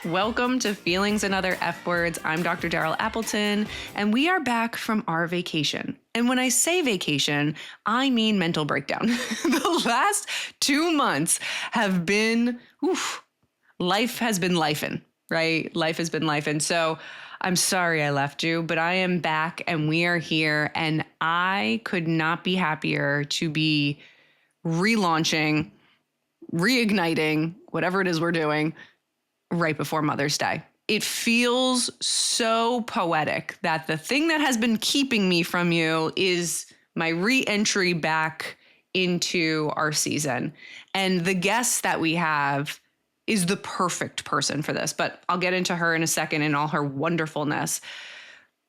Welcome to Feelings and Other F Words. I'm Dr. Daryl Appleton, and we are back from our vacation. And when I say vacation, I mean mental breakdown. The last 2 months have been, life has been lifing, right? Life has been lifing. So I'm sorry I left you, but I am back and we are here. And I could not be happier to be relaunching, reigniting, whatever it is we're doing right before Mother's Day. It feels so poetic that the thing that has been keeping me from you is my re-entry back into our season. And the guest that we have is the perfect person for this, but I'll get into her in a second and all her wonderfulness.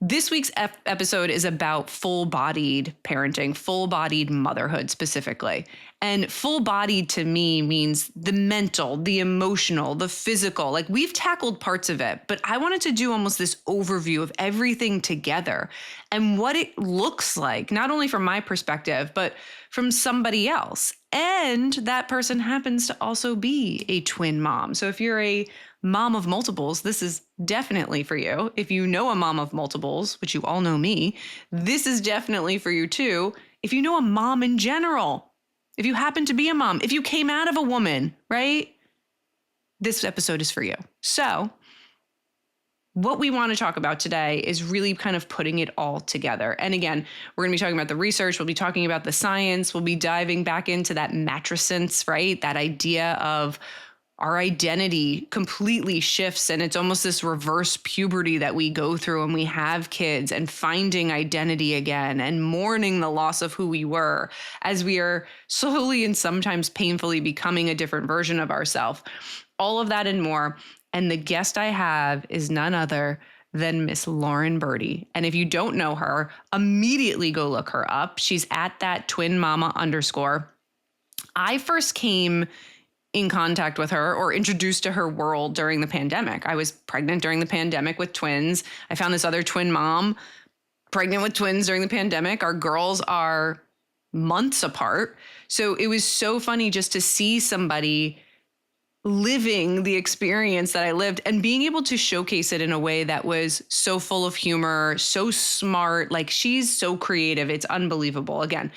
This week's episode is about full-bodied parenting, full-bodied motherhood specifically. And full-bodied to me means the mental, the emotional, the physical. Like we've tackled parts of it, but I wanted to do almost this overview of everything together and what it looks like, not only from my perspective, but from somebody else. And that person happens to also be a twin mom. So if you're a mom of multiples, this is definitely for you. If you know a mom of multiples, which you all know me, this is definitely for you too. If you know a mom in general, if you happen to be a mom, if you came out of a woman, right? This episode is for you. So what we want to talk about today is really kind of putting it all together. And again, we're going to be talking about the research. We'll be talking about the science. We'll be diving back into that matrescence, right? That idea of our identity completely shifts and it's almost this reverse puberty that we go through when we have kids and finding identity again and mourning the loss of who we were as we are slowly and sometimes painfully becoming a different version of ourselves. All of that and more. And the guest I have is none other than Miss Lauren Berty. And if you don't know her, immediately go look her up. She's at that twin mama _. I first came in contact with her or introduced to her world during the pandemic. I was pregnant during the pandemic with twins. I found this other twin mom pregnant with twins during the pandemic. Our girls are months apart. So it was so funny just to see somebody living the experience that I lived and being able to showcase it in a way that was so full of humor, so smart. Like she's so creative. It's unbelievable. Again,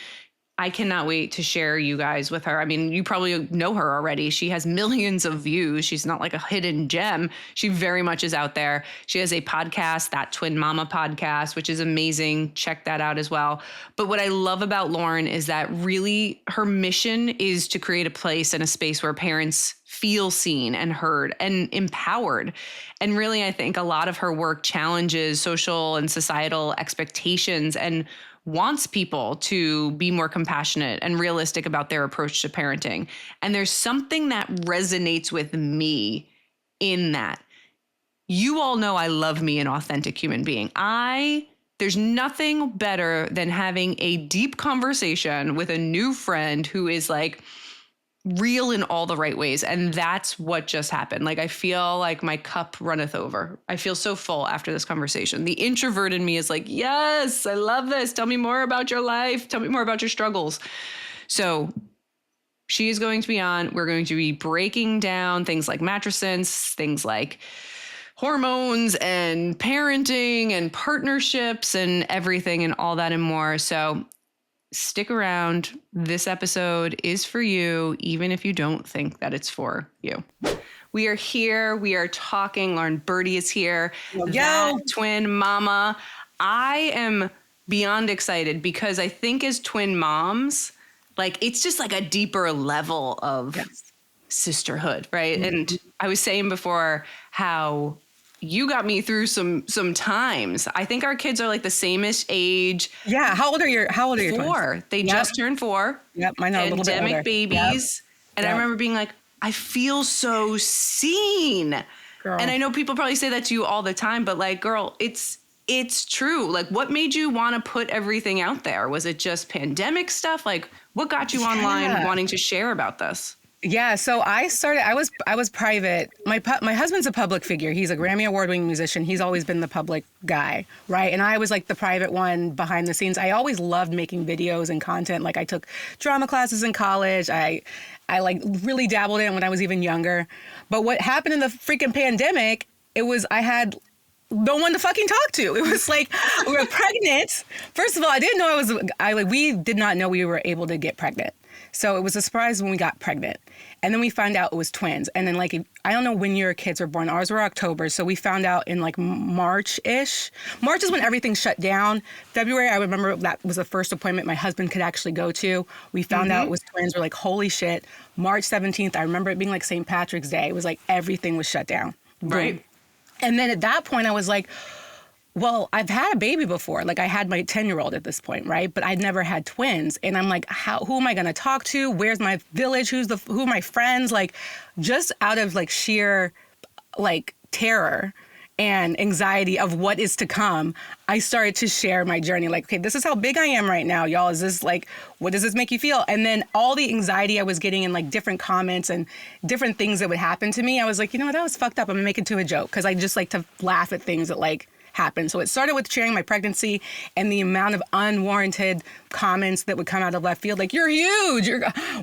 I cannot wait to share you guys with her. I mean, you probably know her already. She has millions of views. She's not like a hidden gem. She very much is out there. She has a podcast, that Twin Mama podcast, which is amazing. Check that out as well. But what I love about Lauren is that really her mission is to create a place and a space where parents feel seen and heard and empowered. And really, I think a lot of her work challenges social and societal expectations and wants people to be more compassionate and realistic about their approach to parenting. And there's something that resonates with me in that. You all know I love me an authentic human being. There's nothing better than having a deep conversation with a new friend who is like real in all the right ways. And that's what just happened. Like, I feel like my cup runneth over. I feel so full after this conversation. The introvert in me is like, yes, I love this. Tell me more about your life. Tell me more about your struggles. So she is going to be on. We're going to be breaking down things like matrescence, things like hormones and parenting and partnerships and everything and all that and more. So stick around. This episode is for you, even if you don't think that it's for you. We are here. We are talking. Lauren Berty is here. That twin mama. I am beyond excited because I think as twin moms, like it's just like a deeper level of sisterhood, right? Mm-hmm. And I was saying before how you got me through some times. I think our kids are like the sameish age. Yeah. How old are your 4. twins? They just turned 4. Yep. Mine are a little bit older. Pandemic babies. Yep. And I remember being like, I feel so seen. Girl. And I know people probably say that to you all the time, but like, girl, it's true. Like, what made you want to put everything out there? Was it just pandemic stuff? Like, what got you online wanting to share about this? Yeah, so I was private. My husband's a public figure. He's a Grammy Award-winning musician. He's always been the public guy, right? And I was like the private one behind the scenes. I always loved making videos and content. Like I took drama classes in college. I like really dabbled in it when I was even younger. But what happened in the freaking pandemic, I had no one to fucking talk to. It was like we were pregnant. First of all, I didn't know we did not know we were able to get pregnant. So it was a surprise when we got pregnant. And then we found out it was twins. And then like, I don't know when your kids were born. Ours were October. So we found out in like March-ish. March is when everything shut down. February, I remember that was the first appointment my husband could actually go to. We found out it was twins. We're like, holy shit. March 17th, I remember it being like St. Patrick's Day. It was like everything was shut down. Right. Boom. And then at that point, I was like, well, I've had a baby before. Like I had my 10-year-old at this point, right? But I'd never had twins. And I'm like, who am I going to talk to? Where's my village? Who are my friends? Like just out of like sheer like terror and anxiety of what is to come, I started to share my journey. Like, okay, this is how big I am right now, y'all. Is this like, what does this make you feel? And then all the anxiety I was getting in like different comments and different things that would happen to me, I was like, you know what, that was fucked up. I'm gonna make it to a joke because I just like to laugh at things that like happen. So it started with sharing my pregnancy and the amount of unwarranted comments that would come out of left field. Like, you're huge.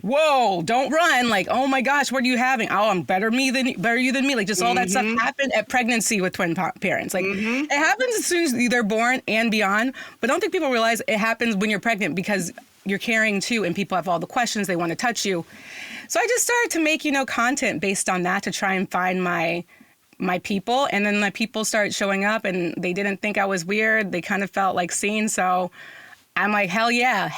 Whoa, don't run. Like, oh my gosh, what are you having? Oh, I'm better you than me. Like just all that stuff happened at pregnancy with twin parents. Like it happens as soon as they're born and beyond. But I don't think people realize it happens when you're pregnant because you're carrying too and people have all the questions. They want to touch you. So I just started to make, content based on that to try and find my people. And then my people started showing up and they didn't think I was weird. They kind of felt like seen. So I'm like, hell yeah.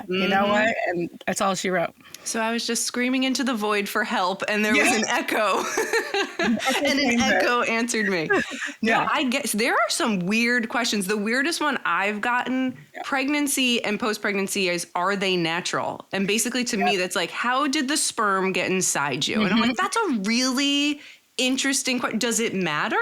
You know what? And that's all she wrote. So I was just screaming into the void for help and there was an echo and an echo answered me. No, I guess there are some weird questions. The weirdest one I've gotten, pregnancy and post-pregnancy is, are they natural? And basically to me, that's like, how did the sperm get inside you? And I'm like, that's a really interesting question. Does it matter?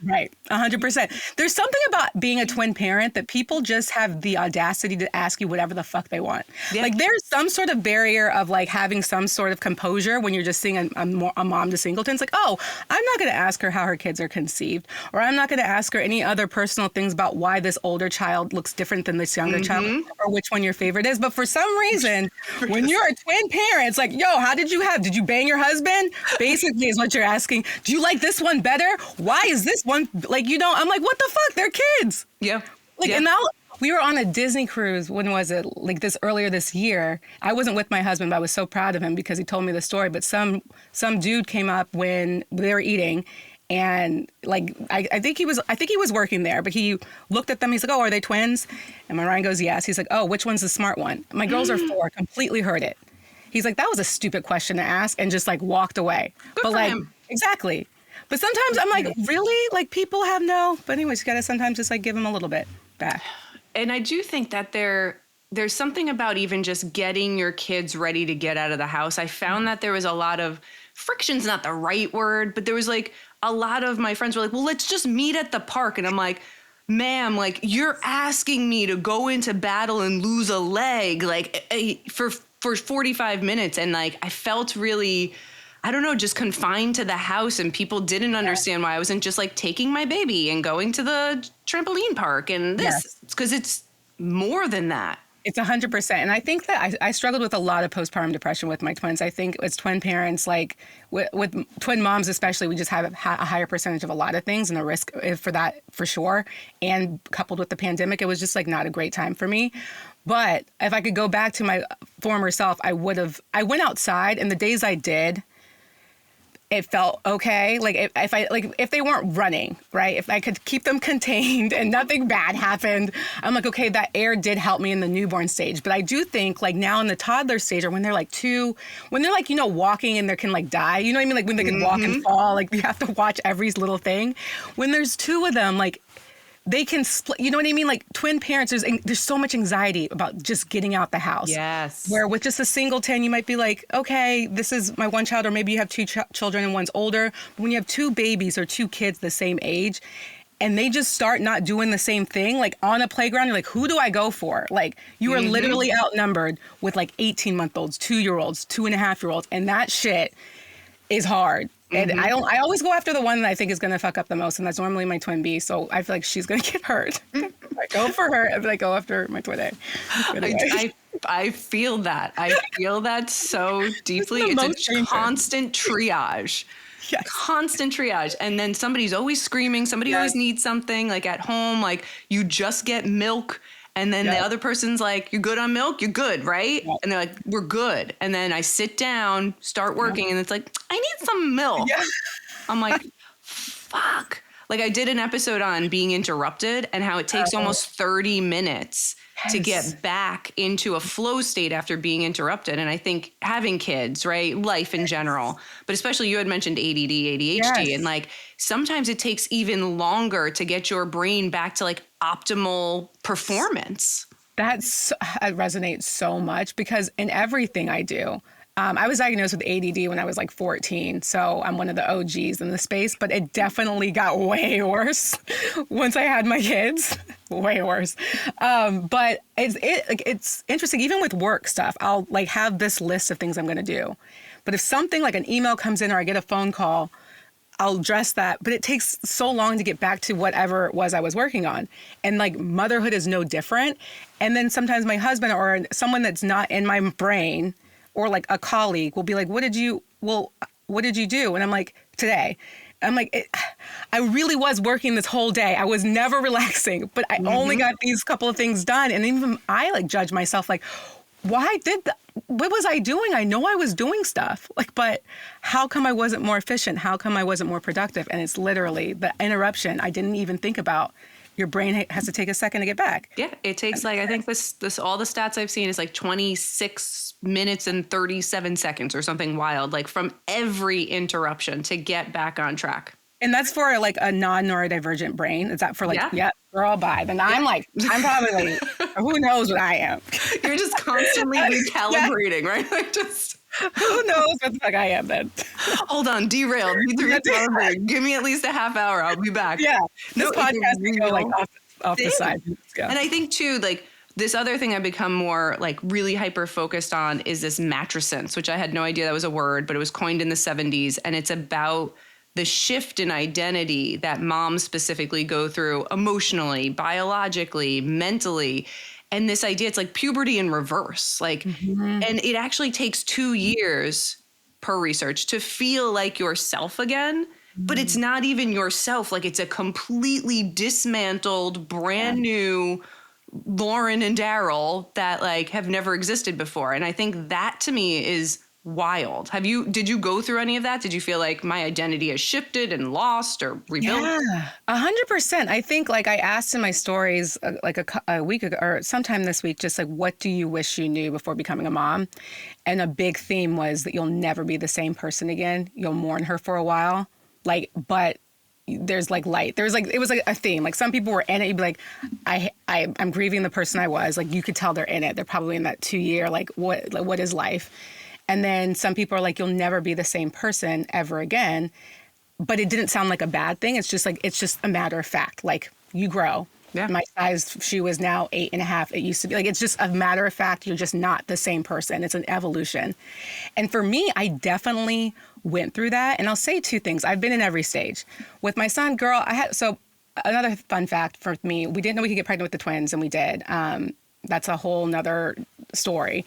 Right. 100%. There's something about being a twin parent that people just have the audacity to ask you whatever the fuck they want. Yeah. Like there's some sort of barrier of like having some sort of composure when you're just seeing a mom to singletons. Like, oh, I'm not going to ask her how her kids are conceived, or I'm not going to ask her any other personal things about why this older child looks different than this younger child, or which one your favorite is. But for some reason, when you're a twin parent, it's like, yo, did you bang your husband? Basically is what you're asking. Do you like this one better? Why is this one, like, I'm like, what the fuck? They're kids. Yeah. Like, and now we were on a Disney cruise. When was it? Like earlier this year. I wasn't with my husband, but I was so proud of him because he told me the story. But some dude came up when they were eating, and like I think he was working there, but he looked at them. He's like, oh, are they twins? And my Ryan goes, yes. He's like, oh, which one's the smart one? My girls are 4. Completely heard it. He's like, that was a stupid question to ask, and just like walked away. Good but for like him. Exactly. But sometimes I'm like, really? Like people have no. But anyways, you gotta sometimes just like give them a little bit back. And I do think that there's something about even just getting your kids ready to get out of the house. I found that there was a lot of friction's not the right word, but there was like a lot of my friends were like, well, let's just meet at the park. And I'm like, ma'am, like you're asking me to go into battle and lose a leg like for 45 minutes. And like I felt really, I don't know, just confined to the house, and people didn't understand why I wasn't just like taking my baby and going to the trampoline park and this, because it's more than that. It's 100%. And I think that I struggled with a lot of postpartum depression with my twins. I think as twin parents, like with twin moms especially, we just have a higher percentage of a lot of things, and the risk for that for sure. And coupled with the pandemic, it was just like not a great time for me. But if I could go back to my former self, I went outside, and the days I did, it felt okay. Like if they weren't running, right? If I could keep them contained and nothing bad happened, I'm like, okay, that air did help me in the newborn stage. But I do think like now in the toddler stage, or when they're like 2, when they're like, walking and they can like die, you know what I mean? Like when they can walk and fall, like you have to watch every little thing. When there's 2 of them, like they can split, you know what I mean? Like twin parents, there's so much anxiety about just getting out the house. Yes. Where with just a singleton, you might be like, okay, this is my one child, or maybe you have 2 children and one's older. But when you have 2 babies or 2 kids the same age, and they just start not doing the same thing, like on a playground, you're like, who do I go for? Like, you are literally outnumbered with like 18-month-olds, 2-year-olds, 2.5-year-olds, and that shit is hard. And I always go after the one that I think is going to fuck up the most, and that's normally my twin B. So I feel like she's going to get hurt. I go for her, and I go after my twin A. Anyway. I feel that. I feel that so deeply. It's a constant triage. Yes. Constant triage. And then somebody's always screaming. Somebody always needs something, like at home, like you just get milk. And then the other person's like, you're good on milk? You're good, right? Yeah. And they're like, we're good. And then I sit down, start working, and it's like, I need some milk. Yeah. I'm like, fuck. Like, I did an episode on being interrupted and how it takes almost 30 minutes to get back into a flow state after being interrupted. And I think having kids, right? Life in general, but especially you had mentioned ADD, ADHD, and like sometimes it takes even longer to get your brain back to like optimal performance. That resonates so much because in everything I do, I was diagnosed with ADD when I was like 14, so I'm one of the OGs in the space, but it definitely got way worse once I had my kids, way worse. But it's interesting, even with work stuff, I'll like have this list of things I'm gonna do. But if something like an email comes in or I get a phone call, I'll address that, but it takes so long to get back to whatever it was I was working on. And like motherhood is no different. And then sometimes my husband or someone that's not in my brain or like a colleague will be like, what did you do? And I'm like, today. I'm like, I really was working this whole day. I was never relaxing, but I only got these couple of things done. And even I like judge myself like, what was I doing? I know I was doing stuff, like, but how come I wasn't more efficient? How come I wasn't more productive? And it's literally the interruption I didn't even think about. Your brain has to take a second to get back. Yeah, it takes like, I think this all the stats I've seen is like 26 minutes and 37 seconds or something wild, like from every interruption to get back on track. And that's for like a non-neurodivergent brain. Is that for like, girl, bye. Then I'm like, I'm probably, who knows what I am. You're just constantly recalibrating, right? Like just... Who knows what the fuck I am then? Hold on, derailed. Need to recalibrate. Give me at least a half hour. I'll be back. Yeah. This podcast can go like off the side. And I think too, like this other thing I've become more like really hyper focused on is this matrescence, which I had no idea that was a word, but it was coined in the 70s. And it's about the shift in identity that moms specifically go through emotionally, biologically, mentally. And this idea, it's like puberty in reverse, like, and it actually takes 2 years per research to feel like yourself again, but it's not even yourself. Like it's a completely dismantled, brand new Lauren and Daryl that like have never existed before. And I think that to me is wild. Did you go through any of that? Did you feel like my identity has shifted and lost or rebuilt? Yeah, 100%. I think like I asked in my stories like a week ago or sometime this week, just like, what do you wish you knew before becoming a mom? And a big theme was that you'll never be the same person again. You'll mourn her for a while. Like, but there's like light. There's like, it was like a theme. Like some people were in it. You'd be like, I'm grieving the person I was. Like you could tell they're in it. They're probably in that 2 year, like what is life? And then some people are like, you'll never be the same person ever again. But it didn't sound like a bad thing. It's just like, it's just a matter of fact. Like you grow. Yeah. My size shoe is now 8.5. It used to be like, it's just a matter of fact. You're just not the same person. It's an evolution. And for me, I definitely went through that. And I'll say two things. I've been in every stage. With my son, girl, so another fun fact for me, we didn't know we could get pregnant with the twins and we did. That's a whole nother story.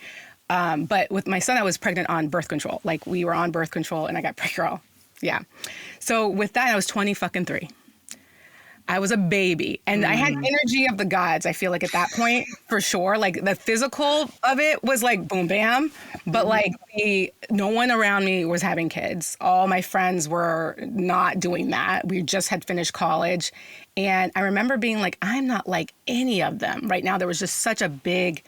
But with my son, I was pregnant on birth control. Like we were on birth control and I got pregnant, girl. Yeah. So with that, I was 23. I was a baby and I had energy of the gods. I feel like at that point, for sure, like the physical of it was like boom, bam. But like no one around me was having kids. All my friends were not doing that. We just had finished college. And I remember being like, I'm not like any of them. Right now, there was just such a big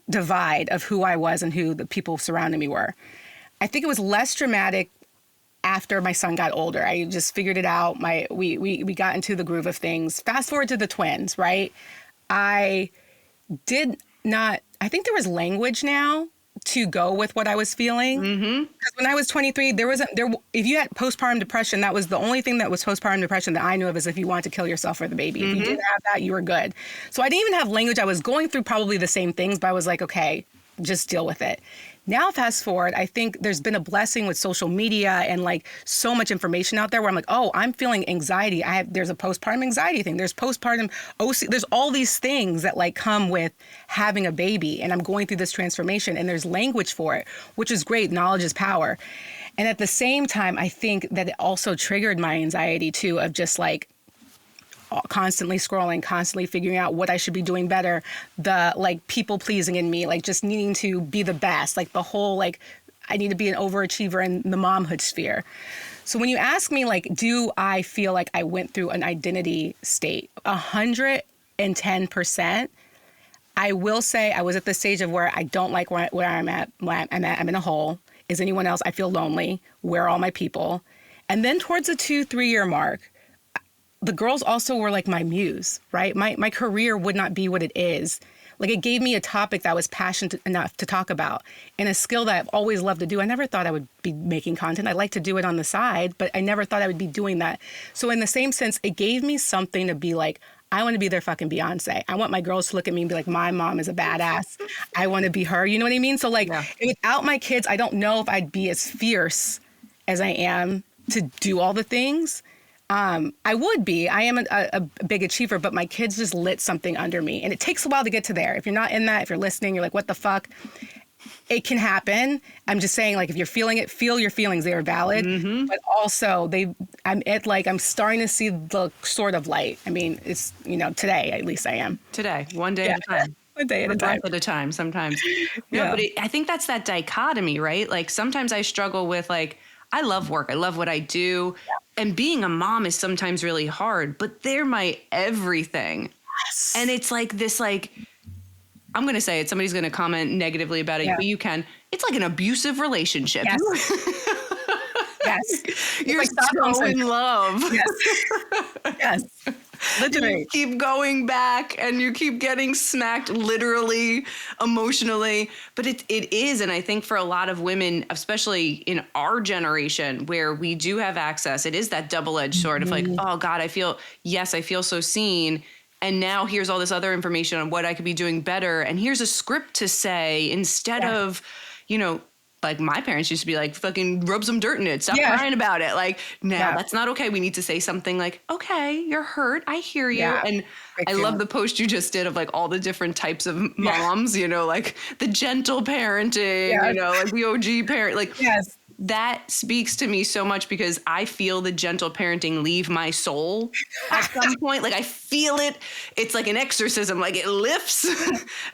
divide of who I was and who the people surrounding me were. I think it was less dramatic after my son got older. I just figured it out. We got into the groove of things. Fast forward to the twins, right? I think there was language now to go with what I was feeling. Because when I was 23, if you had postpartum depression, that was the only thing that was postpartum depression that I knew of, is if you wanted to kill yourself or the baby. If you didn't have that, you were good. So I didn't even have language. I was going through probably the same things, but I was like, okay, just deal with it. Now, fast forward, I think there's been a blessing with social media and like so much information out there where I'm like, oh, I'm feeling anxiety. There's a postpartum anxiety thing. There's postpartum OC. There's all these things that like come with having a baby, and I'm going through this transformation, and there's language for it, which is great. Knowledge is power. And at the same time, I think that it also triggered my anxiety too, of just like constantly scrolling, constantly figuring out what I should be doing better, the like people pleasing in me, like just needing to be the best, like the whole like I need to be an overachiever in the momhood sphere. So when you ask me like, do I feel like I went through an identity state? 110%. I will say I was at the stage of where I don't like where I'm at. I'm in a hole. Is anyone else? I feel lonely. Where are all my people? And then towards the 2-3 year mark, the girls also were like my muse, right? My career would not be what it is. Like it gave me a topic that I was passionate enough to talk about and a skill that I've always loved to do. I never thought I would be making content. I like to do it on the side, but I never thought I would be doing that. So in the same sense, it gave me something to be like, I want to be their fucking Beyonce. I want my girls to look at me and be like, my mom is a badass. I want to be her. You know what I mean? So like without my kids, I don't know if I'd be as fierce as I am to do all the things. I would be. I am a big achiever, but my kids just lit something under me. And it takes a while to get to there. If you're not in that, if you're listening, you're like, what the fuck? It can happen. I'm just saying, like, if you're feeling it, feel your feelings. They are valid. But also, I'm starting to see the sort of light. I mean, it's, today, at least I am. Today, one day at a time. One day at a time. One breath at a time, sometimes. But I think that's that dichotomy, right? Like, sometimes I struggle with, like, I love work. I love what I do. And being a mom is sometimes really hard, but they're my everything. Yes. And it's like this, like, I'm going to say it. Somebody's going to comment negatively about it, but you can. It's like an abusive relationship. Yes. You're like so in love. Yes. Yes. Literally. You keep going back and you keep getting smacked literally, emotionally. But it is. And I think for a lot of women, especially in our generation where we do have access, it is that double-edged sword of like, oh God, I feel so seen. And now here's all this other information on what I could be doing better. And here's a script to say instead of, like my parents used to be like, fucking rub some dirt in it. Stop crying about it. Like, no, that's not okay. We need to say something like, okay, you're hurt. I hear you. And I love the post you just did of like all the different types of moms, like the gentle parenting, like the OG parent, like that speaks to me so much because I feel the gentle parenting leave my soul at some point. Like I feel it. It's like an exorcism, like it lifts.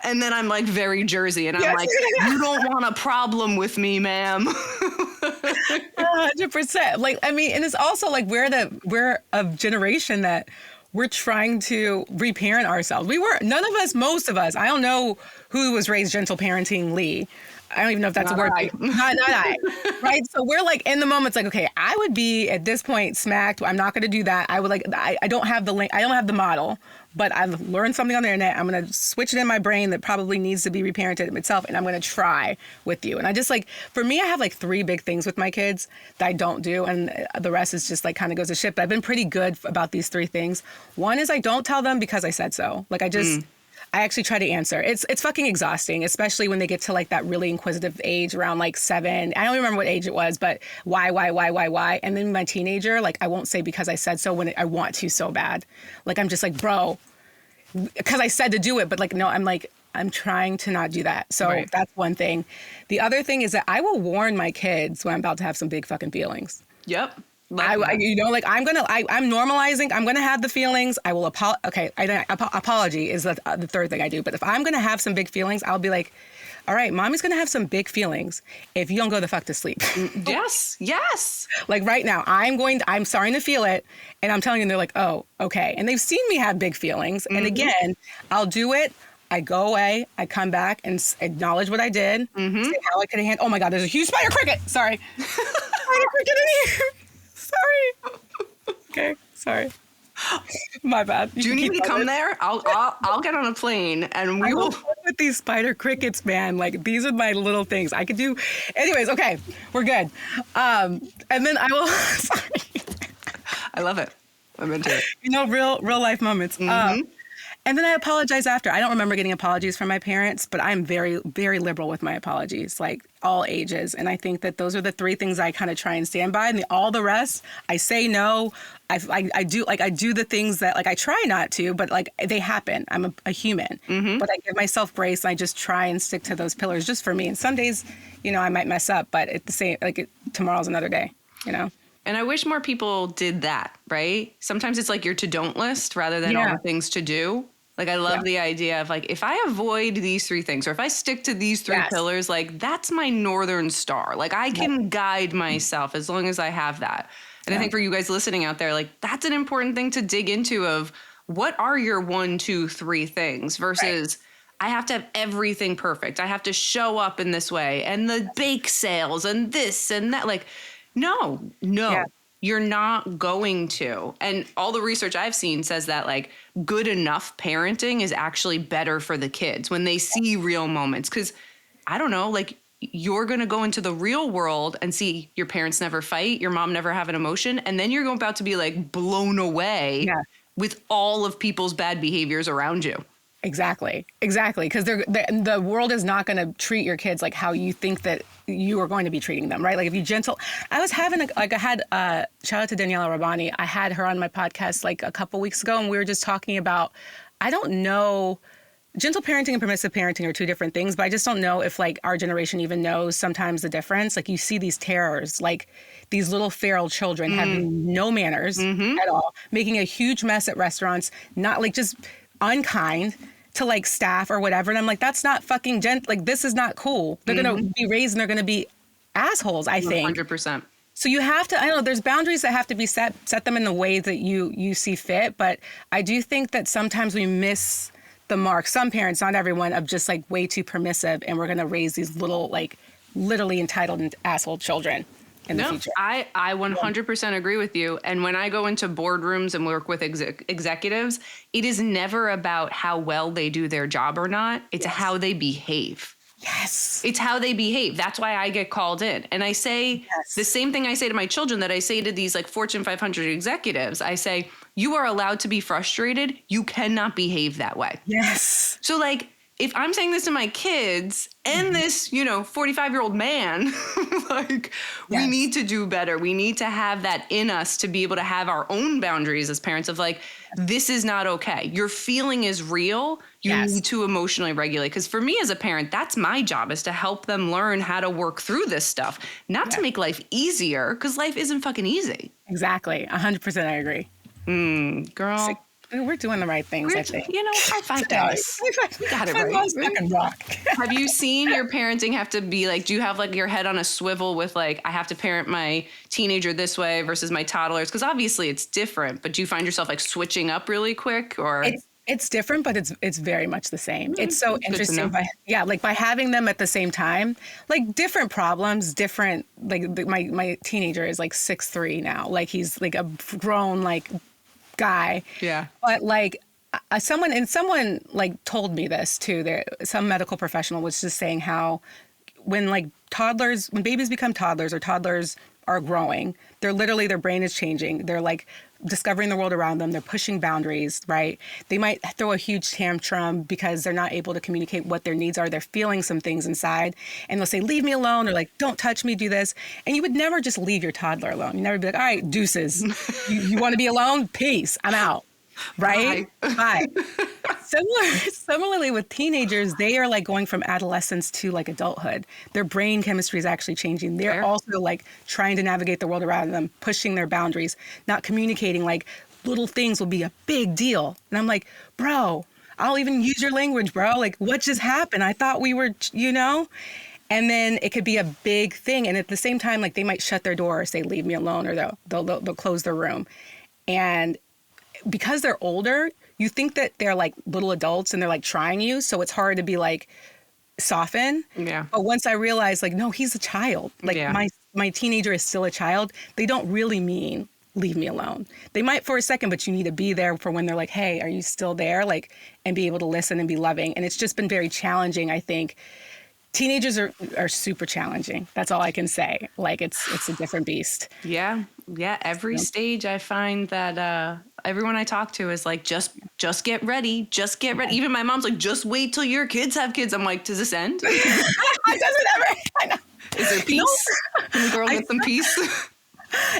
And then I'm like very Jersey and I'm like, you don't want a problem with me, ma'am. 100%. Like, I mean, and it's also like we're a generation that we're trying to reparent ourselves. Most of us, I don't know who was raised gentle parenting Lee. I don't even know if that's a word. Not I. Right. So we're like in the moment, it's like, okay, I would be at this point smacked. I'm not going to do that. I would like, I don't have the link. I don't have the model, but I've learned something on the internet. I'm going to switch it in my brain that probably needs to be reparented itself. And I'm going to try with you. And I just like, for me, I have like 3 big things with my kids that I don't do. And the rest is just like kind of goes to shit. But I've been pretty good about these 3 things. One is I don't tell them because I said so. Like I actually try to answer. It's fucking exhausting, especially when they get to like that really inquisitive age around like 7. I don't remember what age it was, but why? And then my teenager, like I won't say because I said so when I want to so bad. Like I'm just like, bro, because I said to do it, but like, no, I'm trying to not do that. So that's one thing. The other thing is that I will warn my kids when I'm about to have some big fucking feelings. Yep. I'm normalizing. I'm going to have the feelings. I will apology is the 3rd thing I do. But if I'm going to have some big feelings, I'll be like, all right, mommy's going to have some big feelings if you don't go the fuck to sleep. Yes. Yes. Like right now, I'm starting to feel it. And I'm telling them, they're like, oh, okay. And they've seen me have big feelings. And again, I'll do it. I go away. I come back and acknowledge what I did. Say how I could have handled. Oh my God, there's a huge spider cricket. Sorry. Spider cricket in here. Sorry. Okay, sorry. My bad. Do you need me to come there? I'll get on a plane and we will with these spider crickets, man. Like, these are my little things I could do. Anyways, okay, we're good. And then I will, sorry. I love it. I'm into it. You know, real life moments. And then I apologize after. I don't remember getting apologies from my parents, but I'm very, very liberal with my apologies, like all ages. And I think that those are the three things I kind of try and stand by. And all the rest, I say no. I do the things that, like, I try not to, but like they happen. I'm a human, but I give myself grace. And I just try and stick to those pillars just for me. And some days, you know, I might mess up, but at the same, tomorrow's another day, you know? And I wish more people did that, right? Sometimes it's like your to-don't list rather than all the things to do. Like, I love the idea of, like, if I avoid these three things, or if I stick to these three pillars, like, that's my Northern Star. Like, I can guide myself as long as I have that. And I think for you guys listening out there, like, that's an important thing to dig into of what are your 1, 2, 3 things versus I have to have everything perfect. I have to show up in this way and the bake sales and this and that. Like, no, you're not going to. And all the research I've seen says that, like, good enough parenting is actually better for the kids when they see real moments. Because I don't know, like, you're going to go into the real world and see your parents never fight, your mom never have an emotion, and then you're about to be, like, blown away with all of people's bad behaviors around you. Exactly. Because the world is not going to treat your kids like how you think that you are going to be treating them, right? Like, if you gentle, I was having shout out to Daniela Rabbani. I had her on my podcast like a couple weeks ago, and we were just talking about, I don't know, gentle parenting and permissive parenting are two different things, but I just don't know if, like, our generation even knows sometimes the difference. Like, you see these terrors, like these little feral children having no manners at all, making a huge mess at restaurants, not like just unkind to, like, staff or whatever. And I'm like, that's not fucking like, this is not cool. They're going to be raised and they're going to be assholes, I think. 100%. So you have to, I don't know, there's boundaries that have to be set them in the way that you see fit. But I do think that sometimes we miss the mark. Some parents, not everyone, of just, like, way too permissive. And we're going to raise these little, like, literally entitled asshole children in the future. I 100% agree with you. And when I go into boardrooms and work with executives, it is never about how well they do their job or not. It's how they behave. Yes. It's how they behave. That's why I get called in. And I say the same thing I say to my children that I say to these, like, Fortune 500 executives. I say, you are allowed to be frustrated. You cannot behave that way. Yes. So, like, if I'm saying this to my kids and this, 45-year-old man, like, we need to do better. We need to have that in us to be able to have our own boundaries as parents of, like, this is not okay. Your feeling is real. You need to emotionally regulate. Because for me as a parent, that's my job, is to help them learn how to work through this stuff, not to make life easier, because life isn't fucking easy. Exactly. 100% I agree. Girl. We're doing the right things, I think. High five to us. We got it right. Rock. Have you seen your parenting have to be, like, do you have, like, your head on a swivel with, like, I have to parent my teenager this way versus my toddlers? Because obviously it's different, but do you find yourself, like, switching up really quick, or? It's different, but it's very much the same. It's so interesting. By having them at the same time, like, different problems, different, like, my teenager is, like, 6'3" now. Like, he's, like, a grown, like, guy. Yeah. But, like, someone like told me this too. Some medical professional was just saying how when babies become toddlers, or toddlers are growing, they're literally, their brain is changing. They're, like, discovering the world around them. They're pushing boundaries, right? They might throw a huge tantrum because they're not able to communicate what their needs are. They're feeling some things inside, and they'll say, leave me alone, or, like, don't touch me, do this. And you would never just leave your toddler alone. You never be like, all right, deuces. you want to be alone? Peace. I'm out. Right? Bye. Similarly with teenagers, they are, like, going from adolescence to, like, adulthood. Their brain chemistry is actually changing. They're also, like, trying to navigate the world around them, pushing their boundaries, not communicating. Like, little things will be a big deal. And I'm like, bro, I'll even use your language, bro. Like, what just happened? I thought we were, And then it could be a big thing. And at the same time, like, they might shut their door or say, leave me alone, or they'll close their room. And because they're older, you think that they're, like, little adults and they're, like, trying you. So it's hard to be, like, soften. Yeah. But once I realized, like, no, he's a child. Like, my teenager is still a child. They don't really mean leave me alone. They might for a second, but you need to be there for when they're like, hey, are you still there? Like, and be able to listen and be loving. And it's just been very challenging, I think. Teenagers are super challenging. That's all I can say. Like it's a different beast. Yeah. Yeah. Every stage I find that everyone I talk to is like, just get ready. Just get ready. Even my mom's like, just wait till your kids have kids. I'm like, does this end? It doesn't ever. I know. Is there peace? Can the girl get some peace?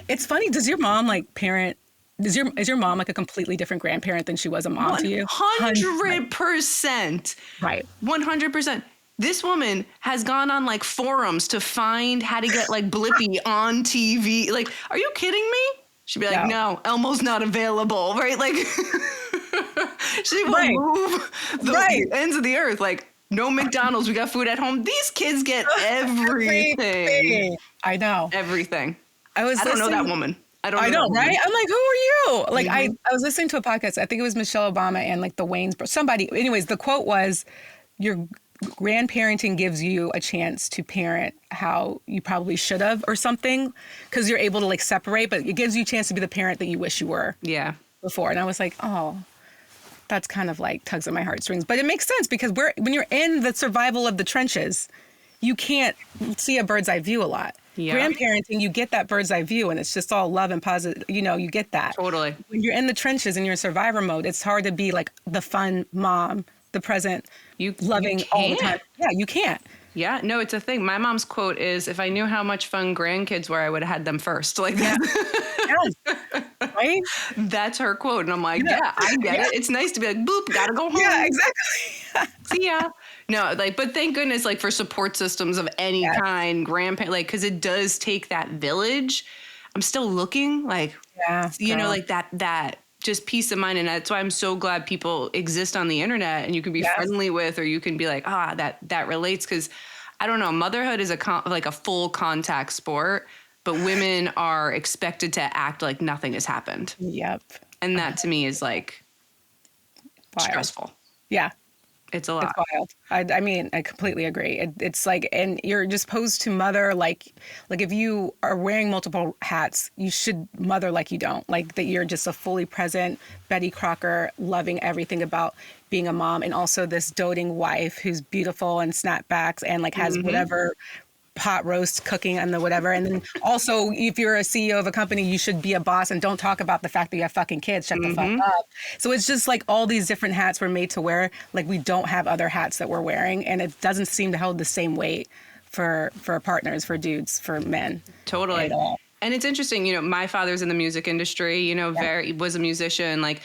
It's funny. Does your mom like parent? Is your mom like a completely different grandparent than she was a mom to you? 100%. Right. 100%. This woman has gone on like forums to find how to get like Blippi on TV. Like, are you kidding me? She'd be like, no, Elmo's not available, right? Like, she will move the ends of the earth. Like, no McDonald's, we got food at home. These kids get everything. I know. Everything. I don't know that woman. I know, right? I'm like, who are you? Like, I was listening to a podcast. I think it was Michelle Obama and like the Wayne's, somebody. Anyways, the quote was, your grandparenting gives you a chance to parent how you probably should have or something, because you're able to like separate, but it gives you a chance to be the parent that you wish you were before. And I was like, oh, that's kind of like tugs at my heartstrings. But it makes sense because when you're in the survival of the trenches, you can't see a bird's eye view a lot. Yeah. Grandparenting, you get that bird's eye view and it's just all love and positive. You know, you get that. Totally. When you're in the trenches and you're in survivor mode, it's hard to be like the fun mom, the present, loving all the time. Yeah, you can't. Yeah, no, it's a thing. My mom's quote is, if I knew how much fun grandkids were, I would have had them first. Like, yes. Right? That's her quote. And I'm like, yeah I get it. It's nice to be like, boop, gotta go home. Yeah, exactly. See ya. No, like, but thank goodness, like, for support systems of any kind, grandparent, like, because it does take that village. I'm still looking, like, you know, like that just peace of mind. And that's why I'm so glad people exist on the internet and you can be friendly with, or you can be like, that relates. Cause I don't know, motherhood is like a full contact sport, but women are expected to act like nothing has happened. Yep. And that to me is like stressful. Yeah. It's a lot. It's wild. I mean, I completely agree. It's like, and you're just supposed to mother like if you are wearing multiple hats, you should mother like you don't. Like that you're just a fully present Betty Crocker, loving everything about being a mom, and also this doting wife who's beautiful and snapbacks and like has whatever pot roast cooking and the whatever. And then also, if you're a CEO of a company, you should be a boss and don't talk about the fact that you have fucking kids. Shut the fuck up. So it's just like all these different hats we're made to wear. Like we don't have other hats that we're wearing, and it doesn't seem to hold the same weight for partners, for dudes, for men. Totally. At all. And it's interesting, you know, my father's in the music industry, you know, was a musician. Like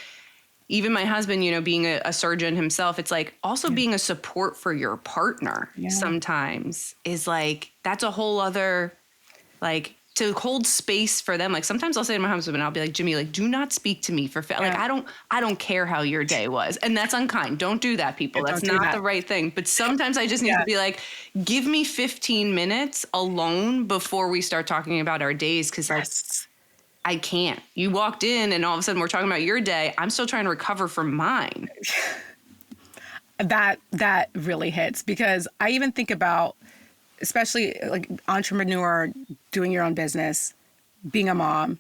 even my husband, you know, being a surgeon himself, it's like also being a support for your partner sometimes is like, that's a whole other, like, to hold space for them. Like sometimes I'll say to my husband, I'll be like, Jimmy, like, do not speak to me for, like, I don't care how your day was. And that's unkind. Don't do that, people. That's not the right thing. But sometimes I just need to be like, give me 15 minutes alone before we start talking about our days. Cause like, I can't. You walked in and all of a sudden we're talking about your day. I'm still trying to recover from mine. That really hits, because I even think about, especially like entrepreneur, doing your own business, being a mom,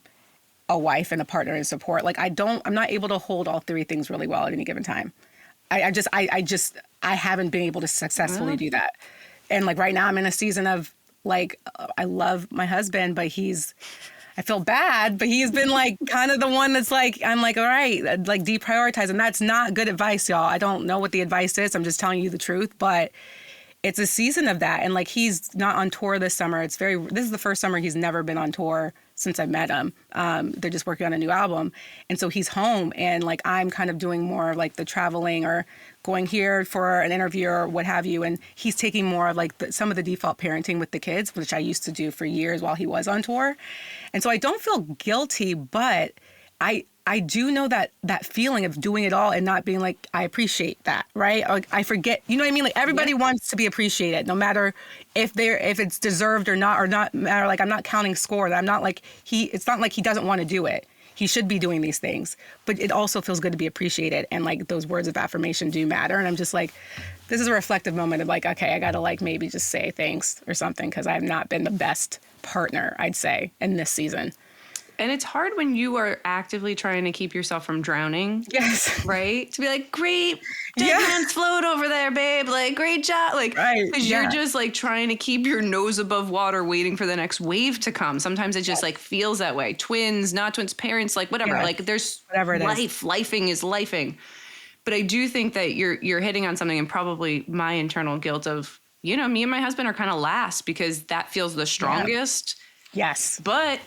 a wife, and a partner and support. Like I'm not able to hold all three things really well at any given time. I haven't been able to successfully do that. And like right now I'm in a season of like, I love my husband, but I feel bad, but he's been like kind of the one that's like, I'm like, all right, like deprioritize. And that's not good advice, y'all. I don't know what the advice is. I'm just telling you the truth, but it's a season of that. And like, he's not on tour this summer. This is the first summer he's never been on tour since I met him. They're just working on a new album. And so he's home, and like, I'm kind of doing more of like the traveling or going here for an interview or what have you. And he's taking more of like some of the default parenting with the kids, which I used to do for years while he was on tour. And so I don't feel guilty, but I do know that feeling of doing it all and not being like, I appreciate that, right? Like I forget, you know what I mean? Like everybody wants to be appreciated, no matter if it's deserved or not matter. Like I'm not counting score. I'm not like it's not like he doesn't want to do it. He should be doing these things, but it also feels good to be appreciated. And like those words of affirmation do matter. And I'm just like, this is a reflective moment of like, okay, I got to like maybe just say thanks or something, because I have not been the best partner, I'd say, in this season. And it's hard when you are actively trying to keep yourself from drowning. Yes. Right? To be like, great, dead man's float over there, babe. Like, great job. Like, because you're just like trying to keep your nose above water, waiting for the next wave to come. Sometimes it just like feels that way. Twins, not twins, parents, like whatever. Like there's whatever it life. Lifing is lifing. But I do think that you're hitting on something, and probably my internal guilt of, me and my husband are kind of last because that feels the strongest. Yes. But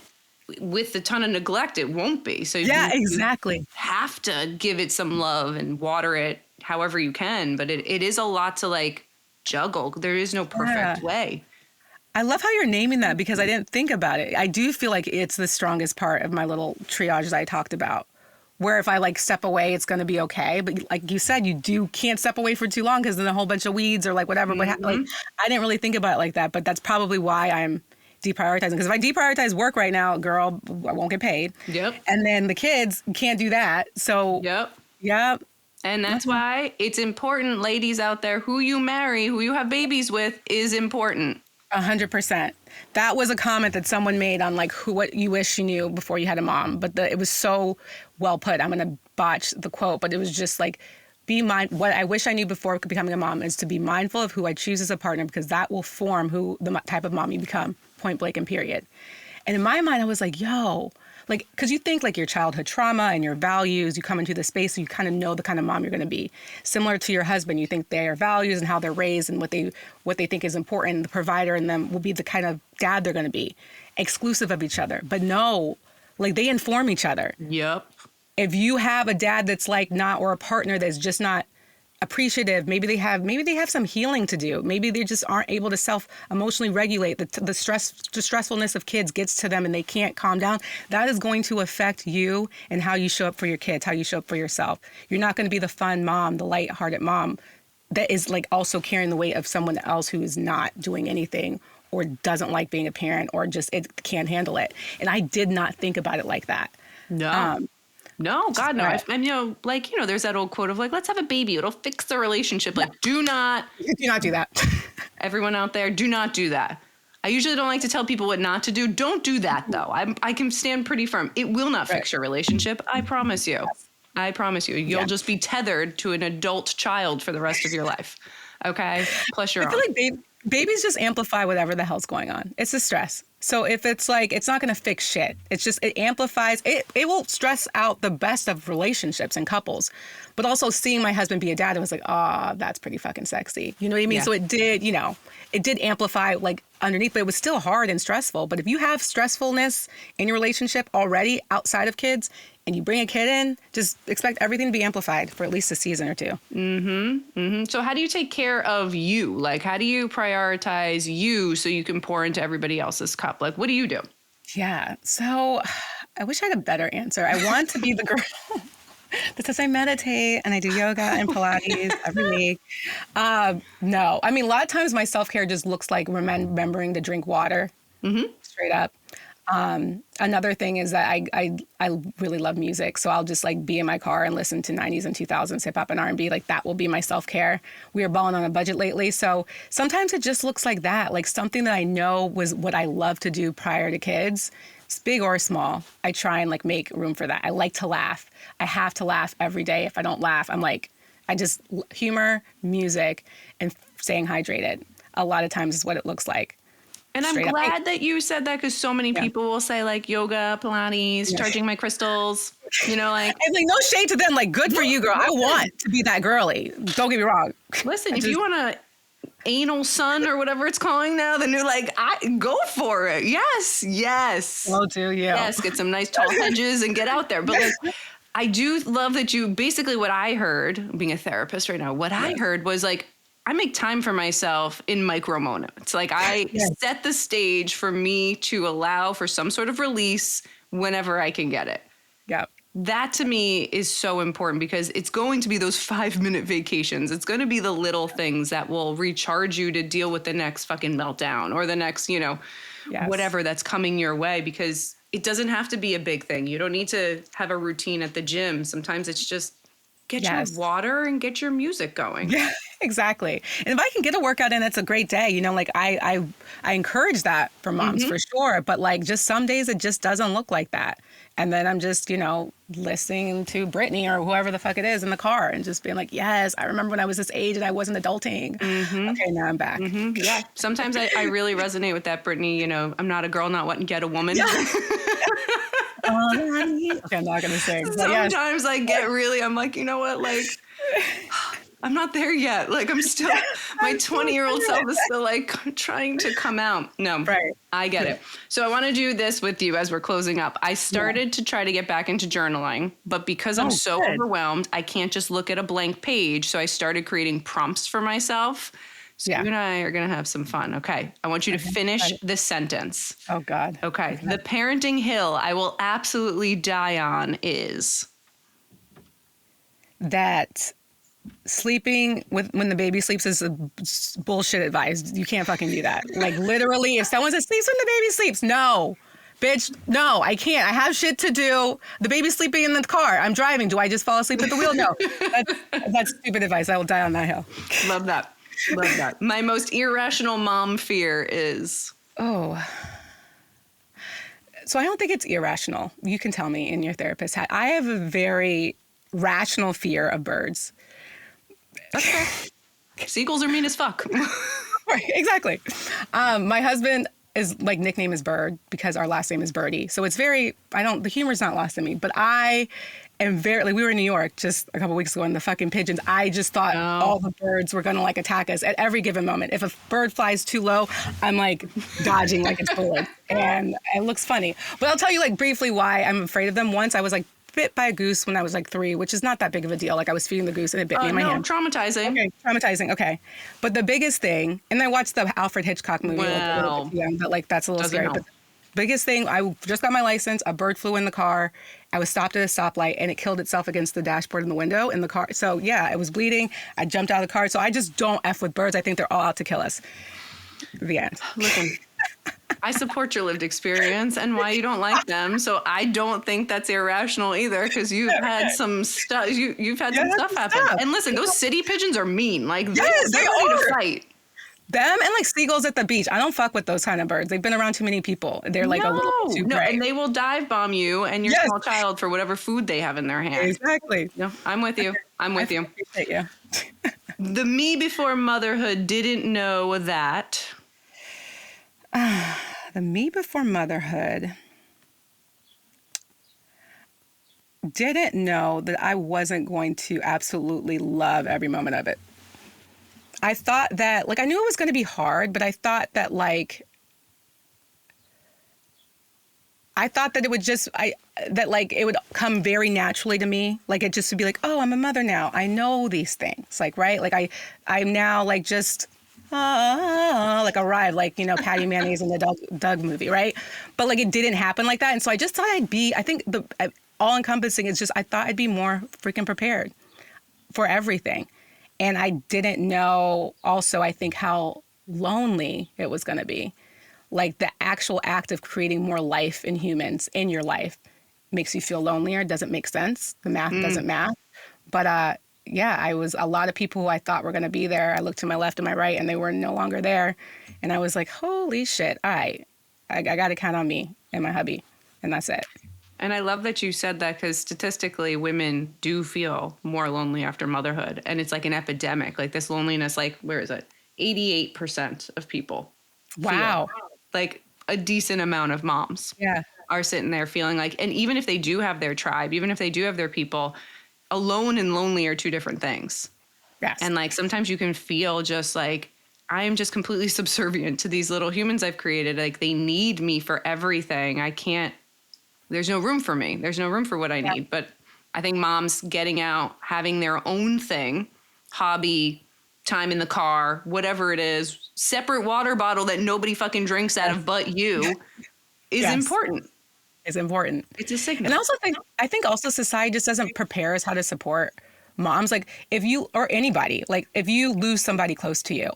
with a ton of neglect, it won't be. So exactly. You have to give it some love and water it however you can. But it is a lot to like juggle. There is no perfect way. I love how you're naming that because I didn't think about it. I do feel like it's the strongest part of my little triage that I talked about, where if I like step away, it's going to be okay. But like you said, can't step away for too long because then a whole bunch of weeds or like whatever. But like, I didn't really think about it like that. But that's probably why I'm deprioritizing, because if I deprioritize work right now, girl, I won't get paid. Yep. And then the kids can't do that. So Yep. And that's why it's important, ladies out there, who you marry, who you have babies with is important. 100%. That was a comment that someone made on like what you wish you knew before you had a mom, but it was so well put. I'm gonna botch the quote, but it was just like, what I wish I knew before becoming a mom is to be mindful of who I choose as a partner, because that will form who the type of mom you become. Point blank and period. And in my mind, I was like, like, because you think like your childhood trauma and your values, you come into the space, so you kind of know the kind of mom you're going to be. Similar to your husband, you think their values and how they're raised and what they think is important. The provider in them will be the kind of dad they're going to be, exclusive of each other. But no, like they inform each other. Yep. If you have a dad that's like not, or a partner that's just not appreciative, maybe they have some healing to do. Maybe they just aren't able to emotionally regulate. The stressfulness of kids gets to them and they can't calm down. That is going to affect you and how you show up for your kids, how you show up for yourself. You're not going to be the fun mom, the lighthearted mom that is like also carrying the weight of someone else who is not doing anything or doesn't like being a parent or just it can't handle it. And I did not think about it like that. No. No, God, no. And, there's that old quote of like, let's have a baby. It'll fix the relationship. Like, do not do that. Everyone out there, do not do that. I usually don't like to tell people what not to do. Don't do that, though. I can stand pretty firm. It will not fix your relationship. I promise you. I promise you. You'll just be tethered to an adult child for the rest of your life. Okay? Plus your own. I feel like babies just amplify whatever the hell's going on. It's the stress. So if it's like, it's not going to fix shit. It's just, it amplifies, it will stress out the best of relationships and couples. But also seeing my husband be a dad, it was like, that's pretty fucking sexy. You know what I mean? Yeah. So it did amplify like underneath, but it was still hard and stressful. But if you have stressfulness in your relationship already outside of kids and you bring a kid in, just expect everything to be amplified for at least a season or two. So how do you take care of you? Like, how do you prioritize you so you can pour into everybody else's cup? Like, what do you do? Yeah. So I wish I had a better answer. I want to be the girl that says I meditate and I do yoga and Pilates every week. No, I mean, a lot of times my self-care just looks like remembering to drink water, straight up. Another thing is that I really love music. So I'll just like be in my car and listen to 90s and 2000s hip hop and R&B. Like that will be my self-care. We are balling on a budget lately. So sometimes it just looks like that, like something that I know was what I love to do prior to kids. It's big or small. I try and like make room for that. I like to laugh. I have to laugh every day. If I don't laugh, humor, music, and staying hydrated. A lot of times is what it looks like. And I'm glad that you said that, because so many people will say like yoga, Pilates, charging my crystals, like. And like no shade to them, like good for you, girl. I want to be that girly. Don't get me wrong. Listen, if you want a anal sun or whatever it's calling now, then you're like, go for it. Yes. Well, do you? Yes, get some nice tall hedges and get out there. But like, I do love that you basically what I heard, being a therapist right now, what I heard was like, I make time for myself in micro moments. Like I set the stage for me to allow for some sort of release whenever I can get it. Yeah. That to me is so important, because it's going to be those 5-minute vacations. It's going to be the little things that will recharge you to deal with the next fucking meltdown or the next, whatever that's coming your way, because it doesn't have to be a big thing. You don't need to have a routine at the gym. Sometimes it's just get your water and get your music going. Yeah. Exactly. And if I can get a workout in, it's a great day. You know, like I encourage that for moms for sure. But like just some days it just doesn't look like that. And then I'm just, you know, listening to Britney or whoever the fuck it is in the car and just being like, yes, I remember when I was this age and I wasn't adulting. Okay, now I'm back. Yeah. Sometimes I really resonate with that, Brittany. You know, I'm not a girl, not wanting to get a woman. Yeah. Okay, I'm not going to sing. Sometimes I get really, I'm like, you know what? Like, I'm not there yet. Like, I'm still, my 20-year-old self is still like trying to come out. No, right. I get it. So I want to do this with you as we're closing up. I started to try to get back into journaling, but because I'm so overwhelmed, I can't just look at a blank page. So I started creating prompts for myself. So you and I are going to have some fun. Okay. I want you to finish this sentence. Oh, God. Okay. The parenting hill I will absolutely die on is that sleeping when the baby sleeps is a bullshit advice. You can't fucking do that. Like literally, if someone says sleeps when the baby sleeps, no, bitch, no, I can't. I have shit to do. The baby's sleeping in the car. I'm driving. Do I just fall asleep at the wheel? No, that's stupid advice. I will die on that hill. Love that. Love that. My most irrational mom fear is. Oh. So I don't think it's irrational. You can tell me in your therapist hat. I have a very rational fear of birds. Okay. Seagulls are mean as fuck. Right, exactly. My husband is like nickname is Bird because our last name is Berty. So it's very, the humor's not lost on me, but I am very, like we were in New York just a couple weeks ago and the fucking pigeons, I just thought all the birds were going to like attack us at every given moment. If a bird flies too low, I'm like dodging like it's bullets and it looks funny. But I'll tell you like briefly why I'm afraid of them. Once I was like bit by a goose when I was like 3, which is not that big of a deal. Like I was feeding the goose and it bit me in my hand. Traumatizing. Okay, traumatizing. Okay. But the biggest thing, and I watched the Alfred Hitchcock movie. Wow. But like that's a little scary. Help. But the biggest thing, I just got my license. A bird flew in the car. I was stopped at a stoplight and it killed itself against the dashboard in the window in the car. So yeah, I was bleeding. I jumped out of the car. So I just don't F with birds. I think they're all out to kill us. The end. Listen. I support your lived experience and why you don't like them. So I don't think that's irrational either because you've had some stuff. You've had some stuff happen. And listen, those city pigeons are mean. Like they need to fight. Them and like seagulls at the beach. I don't fuck with those kind of birds. They've been around too many people. They're like a little too bright. And they will dive bomb you and your small child for whatever food they have in their hand. Exactly. No, I'm with you. I'm with you. Appreciate you. The me before motherhood didn't know that. The me before motherhood didn't know that I wasn't going to absolutely love every moment of it. I thought that, like, I knew it was going to be hard, but I thought that, like, it would just, it would come very naturally to me. Like, it just would be like, oh, I'm a mother now. I know these things. Like, right? Like, I'm now, like, just... like arrived, like, you know, Patty Mayonnaise in the Doug movie, right? But like it didn't happen like that. And so I just thought I think the all encompassing is just, I thought I'd be more freaking prepared for everything. And I didn't know also, I think how lonely it was going to be. Like the actual act of creating more life in humans in your life makes you feel lonelier. Doesn't make sense. The math doesn't math. But, yeah, I was a lot of people who I thought were going to be there. I looked to my left and my right and they were no longer there. And I was like, holy shit. All right. I got to count on me and my hubby. And that's it. And I love that you said that because statistically women do feel more lonely after motherhood. And it's like an epidemic, like this loneliness, like, where is it? 88% of people. Wow. Like a decent amount of moms are sitting there feeling like, and even if they do have their tribe, even if they do have their people, alone and lonely are two different things. Yes. And like sometimes you can feel just like I am just completely subservient to these little humans I've created. Like they need me for everything. I can't, there's no room for me. There's no room for what I need. But I think moms getting out, having their own thing, hobby, time in the car, whatever it is, separate water bottle that nobody fucking drinks out of but you is important. Is important. It's a signal. And also I think also society just doesn't prepare us how to support moms. Like if you, or anybody, like if you lose somebody close to you,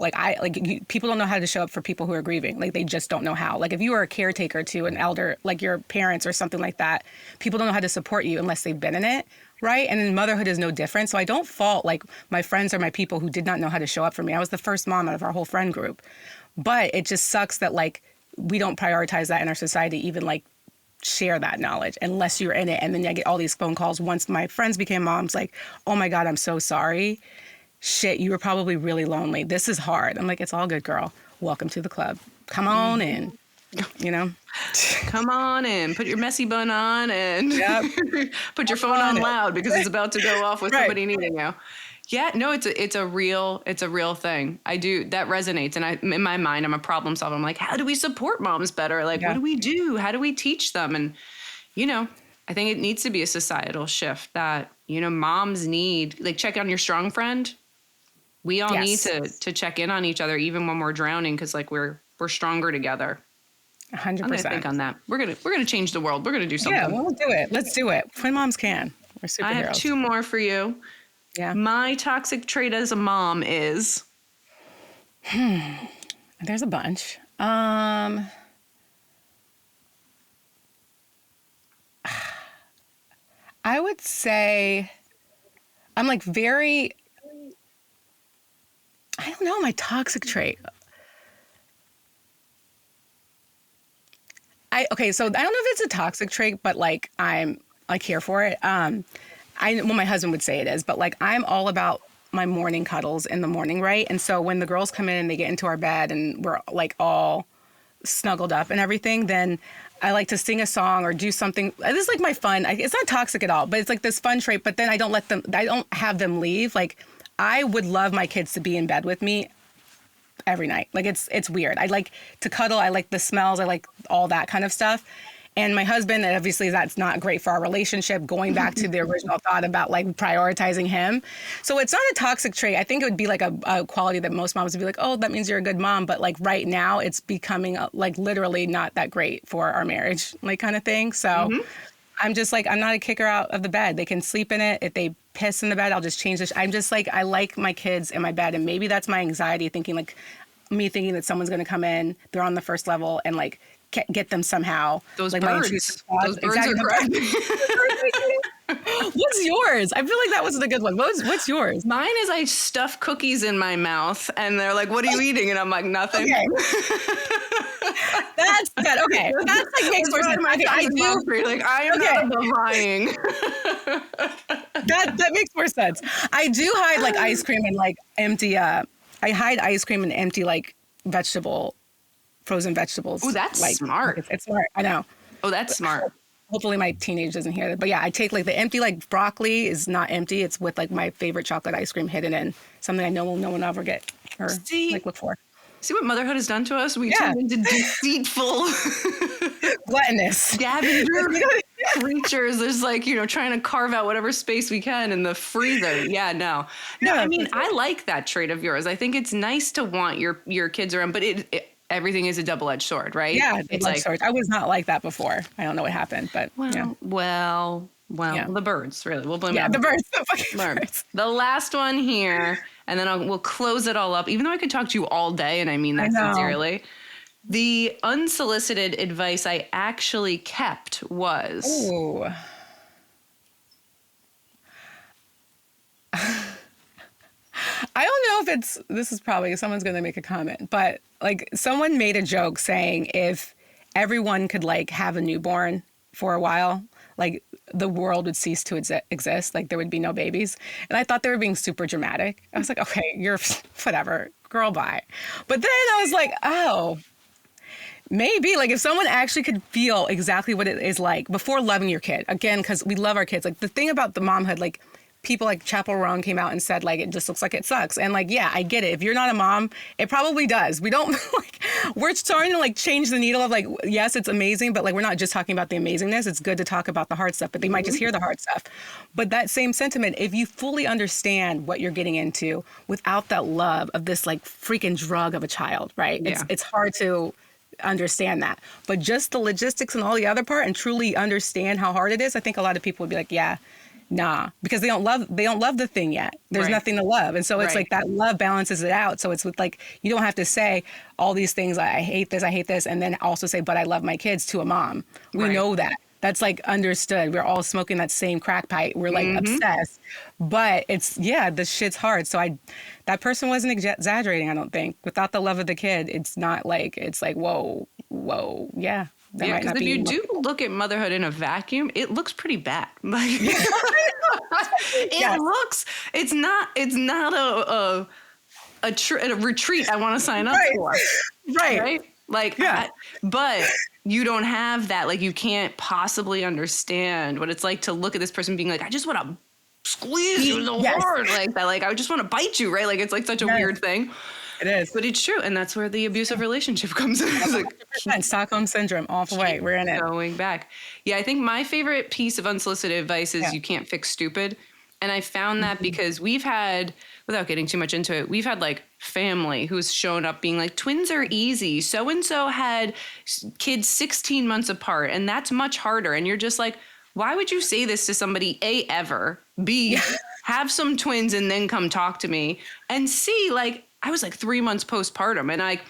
people don't know how to show up for people who are grieving. Like they just don't know how. Like if you are a caretaker to an elder, like your parents or something like that, people don't know how to support you unless they've been in it. right? And then motherhood is no different. So I don't fault like my friends or my people who did not know how to show up for me. I was the first mom out of our whole friend group. But it just sucks that like we don't prioritize that in our society, even like share that knowledge unless you're in it. And then I get all these phone calls once my friends became moms like, oh my God, I'm so sorry. Shit, you were probably really lonely. This is hard. I'm like, it's all good, girl. Welcome to the club. Come on in, you know? Come on in, put your messy bun on and Yep. put your phone on loud because it's about to go off with Right. somebody needing you. Yeah, no, it's a real thing. I do, that resonates. And in my mind, I'm a problem solver. I'm like, how do we support moms better? Like, what do we do? How do we teach them? And, you know, I think it needs to be a societal shift that, you know, moms need, like, check on your strong friend. We all need to check in on each other, even when we're drowning, because like we're stronger together. 100%. I'm gonna think on that. We're gonna change the world. We're gonna do something. Yeah, we'll do it. Let's do it. Twin moms can. We're superheroes. I have 2 more for you. Yeah. My toxic trait as a mom is. There's a bunch. I would say I'm like very. I don't know, my toxic trait. So I don't know if it's a toxic trait, but like I'm like here for it. Well, my husband would say it is, but like I'm all about my morning cuddles in the morning, right? And so when the girls come in and they get into our bed and we're like all snuggled up and everything, then I like to sing a song or do something. This is like my fun. It's not toxic at all, but it's like this fun trait. But then I don't have them leave. Like I would love my kids to be in bed with me every night. Like it's weird. I like to cuddle. I like the smells. I like all that kind of stuff. And my husband, obviously that's not great for our relationship, going back to the original thought about like prioritizing him. So it's not a toxic trait. I think it would be like a quality that most moms would be like, oh, that means you're a good mom. But like right now it's becoming like literally not that great for our marriage, like kind of thing. So I'm just like, I'm not a kicker out of the bed. They can sleep in it. If they piss in the bed, I'll just change I'm just like, I like my kids in my bed. And maybe that's my anxiety thinking that someone's going to come in, they're on the first level and like get them somehow. Those like birds are crying. What's yours? I feel like that wasn't a good one. What's yours? Mine is I stuff cookies in my mouth and they're like, what are you eating? And I'm like, nothing. Okay. That's good. Okay. That's like makes more sense. Okay, I do. Like, I am not lying. That makes more sense. I do hide like ice cream and like empty, I hide ice cream and empty like frozen vegetables. Oh, that's like, smart. It's smart. I know. Oh, that's smart. Hopefully my teenage doesn't hear that. But yeah, I take like the empty, like broccoli is not empty. It's with like my favorite chocolate ice cream hidden in something I know no one will ever get or like look for. See what motherhood has done to us? We turn into deceitful, gluttonous scavenger creatures. There's like, you know, trying to carve out whatever space we can in the freezer. Yeah, no. I mean, I like that trait of yours. I think it's nice to want your kids around, but everything is a double-edged sword, right? Yeah, it's like sword. I was not like that before. I don't know what happened, but well, the birds, really. We'll blame the birds. The fucking birds. The last one here, and then we'll close it all up, even though I could talk to you all day, and I mean that sincerely. The unsolicited advice I actually kept was... Ooh. I don't know if this is probably, someone's going to make a comment, but like someone made a joke saying if everyone could like have a newborn for a while, like the world would cease to exist, like there would be no babies. And I thought they were being super dramatic. I was like, okay, you're whatever, girl, bye. But then I was like, oh, maybe like if someone actually could feel exactly what it is like before loving your kid, again, because we love our kids. Like the thing about the momhood, like people like Chappell Roan came out and said like, it just looks like it sucks. And like, yeah, I get it. If you're not a mom, it probably does. We don't like, we're starting to like change the needle of like, yes, it's amazing, but like, we're not just talking about the amazingness. It's good to talk about the hard stuff, but they might just hear the hard stuff. But that same sentiment, if you fully understand what you're getting into without that love of this like freaking drug of a child, right? Yeah. It's hard to understand that, but just the logistics and all the other part and truly understand how hard it is. I think a lot of people would be like, yeah, nah, because they don't love the thing yet. There's nothing to love. And so it's like that love balances it out. So it's with like, you don't have to say all these things. I hate this, and then also say, but I love my kids to a mom. We know that. That's like understood. We're all smoking that same crack pipe. We're like obsessed. But it's, the shit's hard. So that person wasn't exaggerating, I don't think. Without the love of the kid, it's not like, it's like, whoa, yeah. That might because not if be you do look at motherhood in a vacuum, it looks pretty bad. Like it looks, it's not a retreat I want to sign up for. Right. Like, but you don't have that. Like, you can't possibly understand what it's like to look at this person being like, I just want to squeeze you so hard like that. Like, I just want to bite you, right? Like, it's like such a weird thing. It is. But it's true. And that's where the abusive relationship comes in. It's like, Stockholm syndrome, all the way. We're in it. Going back. Yeah, I think my favorite piece of unsolicited advice is you can't fix stupid. And I found that because we've had, without getting too much into it, we've had like family who's shown up being like, twins are easy. So-and-so had kids 16 months apart, and that's much harder. And you're just like, why would you say this to somebody, A, ever, B, have some twins and then come talk to me, and C, like, I was like 3 months postpartum. And I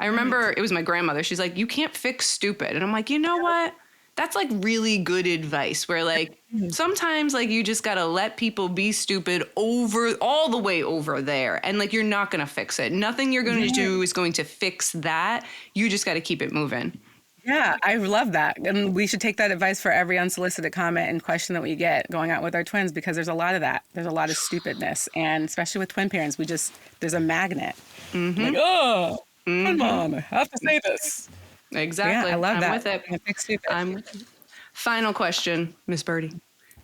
remember it was my grandmother. She's like, you can't fix stupid. And I'm like, you know what? That's like really good advice where like sometimes like you just got to let people be stupid over all the way over there. And like, you're not going to fix it. Nothing you're going to do is going to fix that. You just got to keep it moving. Yeah, I love that. And we should take that advice for every unsolicited comment and question that we get going out with our twins, because there's a lot of that. There's a lot of stupidness. And especially with twin parents, there's a magnet. Like, come on, I have to say this. Exactly. Yeah, I love I'm that. with it. I'm with it. Final question, Miss Berty.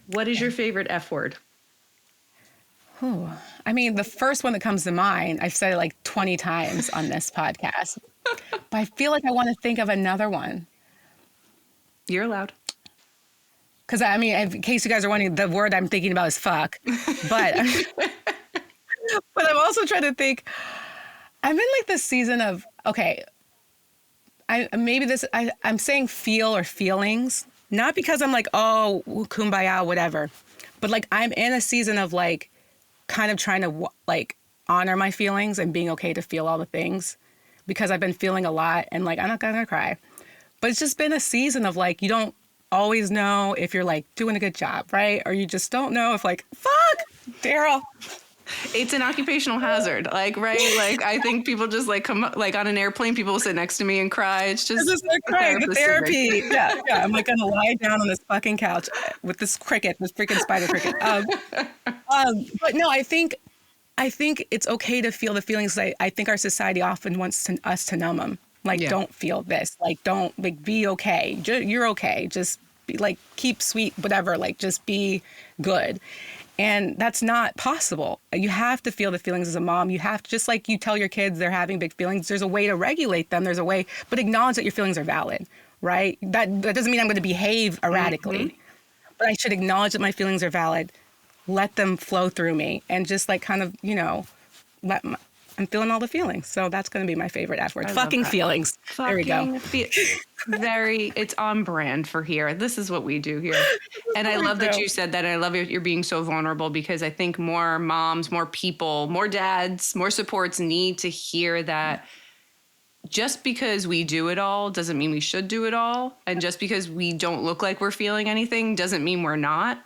What is your favorite F word? I mean, the first one that comes to mind, I've said it like 20 times on this podcast, but I feel like I want to think of another one. You're allowed. Because, I mean, in case you guys are wondering, the word I'm thinking about is fuck. But, but I'm also trying to think, I'm in like this season of, okay, I'm saying feel or feelings, not because I'm like, oh, kumbaya, whatever. But like, I'm in a season of like, kind of trying to like honor my feelings and being okay to feel all the things, because I've been feeling a lot and like, I'm not gonna cry. But it's just been a season of like, you don't always know if you're like doing a good job, right? Or you just don't know if like, fuck, Daryl. It's an occupational hazard, like, right? Like, I think people just like come like on an airplane, people will sit next to me and cry. It's just like crying, the therapy. Yeah. I'm like gonna lie down on this fucking couch with this freaking spider cricket. But no, I think it's okay to feel the feelings. I think our society often wants us to numb them. Like, don't feel this. Like, don't like be okay. You're okay. Just be like, keep sweet, whatever. Like, just be good. And that's not possible. You have to feel the feelings as a mom. You have to, just like you tell your kids they're having big feelings, there's a way to regulate them. There's a way, but acknowledge that your feelings are valid, right? That doesn't mean I'm going to behave erratically, but I should acknowledge that my feelings are valid, let them flow through me, and just like kind of, I'm feeling all the feelings. So that's going to be my favorite F word. Fucking feelings. There we go. It's on brand for here. This is what we do here. And I love that you said that. And I love you're being so vulnerable, because I think more moms, more people, more dads, more supports need to hear that just because we do it all doesn't mean we should do it all. And just because we don't look like we're feeling anything doesn't mean we're not.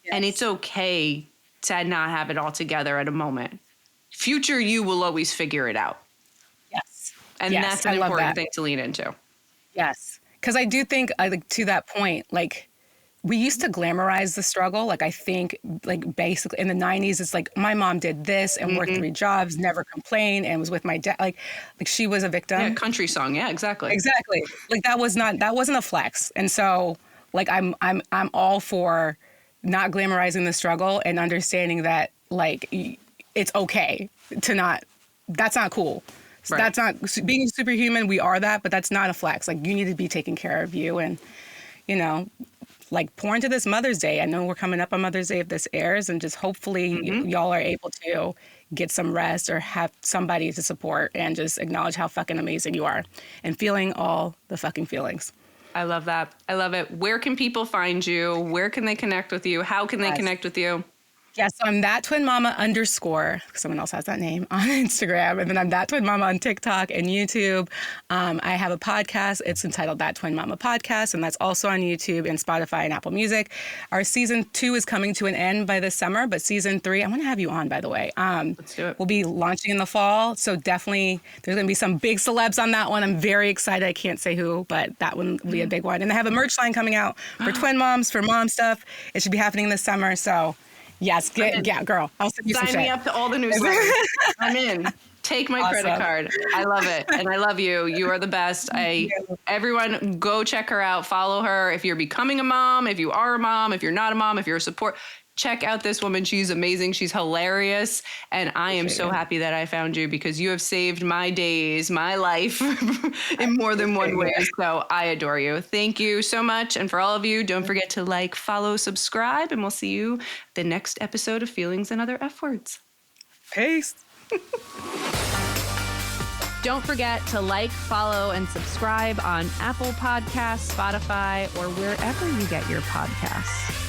Yes. And it's okay to not have it all together at a moment. Future you will always figure it out. Yes. And that's an important thing to lean into. Yes. Because I do think, like, to that point, like, we used to glamorize the struggle. Like, I think, like, basically in the 90s, it's like, my mom did this and worked 3 jobs, never complained, and was with my dad. Like she was a victim. Yeah, country song. Yeah, exactly. Exactly. Like, that wasn't a flex. And so, like, I'm all for not glamorizing the struggle and understanding that, like, it's okay to not, that's not cool. Right. That's not being superhuman. We are that, but that's not a flex. Like, you need to be taking care of you, and, like, pour into this Mother's Day. I know we're coming up on Mother's Day if this airs, and just hopefully y'all are able to get some rest or have somebody to support and just acknowledge how fucking amazing you are and feeling all the fucking feelings. I love that. I love it. Where can people find you? Where can they connect with you? How can they connect with you? Yeah, so I'm that twin mama _ someone else has that name on Instagram. And then I'm that twin mama on TikTok and YouTube. I have a podcast. It's entitled That Twin Mama Podcast. And that's also on YouTube and Spotify and Apple Music. Our season 2 is coming to an end by this summer, but season 3, I want to have you on, by the way. Let's do it. We'll be launching in the fall. So definitely there's going to be some big celebs on that one. I'm very excited. I can't say who, but that one will be a big one. And they have a merch line coming out for twin moms, for mom stuff. It should be happening this summer. So yes, girl. I'll send you some Sign me shit. up to all the newsletters. I'm in. Take my credit card. I love it. And I love you. You are the best. Everyone go check her out. Follow her. If you're becoming a mom, if you are a mom, if you're not a mom, if you're a support, check out this woman. She's amazing. She's hilarious. And I am so happy that I found you because you have saved my days, my life in more than one way. So I adore you. Thank you so much. And for all of you, don't forget to like, follow, subscribe, and we'll see you the next episode of Feelings and Other F Words. Peace. Don't forget to like, follow, and subscribe on Apple Podcasts, Spotify, or wherever you get your podcasts.